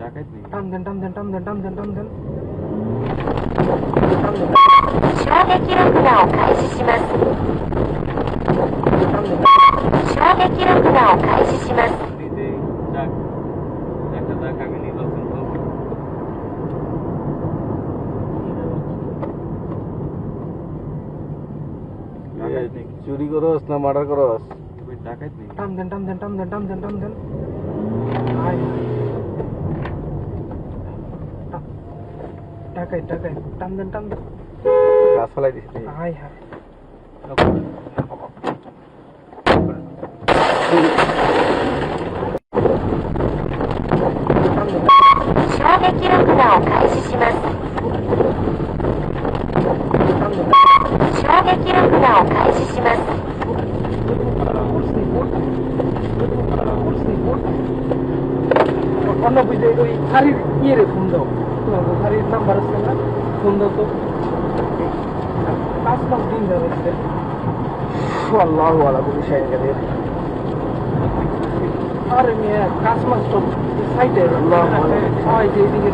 টান দেন টান দেন টান দেন টান দেন টান দেন衝撃録画を開始します。衝撃録画を開始します。চুরি করস না মার্ডার করস? টান দেন টান দেন টান দেন টান দেন টান দেন আয় টাকাই টাকাই টান দেন টান দেন গাছ ফেলাই দিস আয় হায়衝撃録画を開始します。衝撃録画を開始します。অন্য বুঝে ওই শাড়ির ইয়ে ফোন দাও শাড়ির নাম্বার আছে না ফোন দাও তো 5 দিন যাবে আল্লাহ ওয়ালা গুলি শাইন কাদের আরে মেয়ে কাজ মাস তো সাইডে আল্লাহ হয় যে এদিকে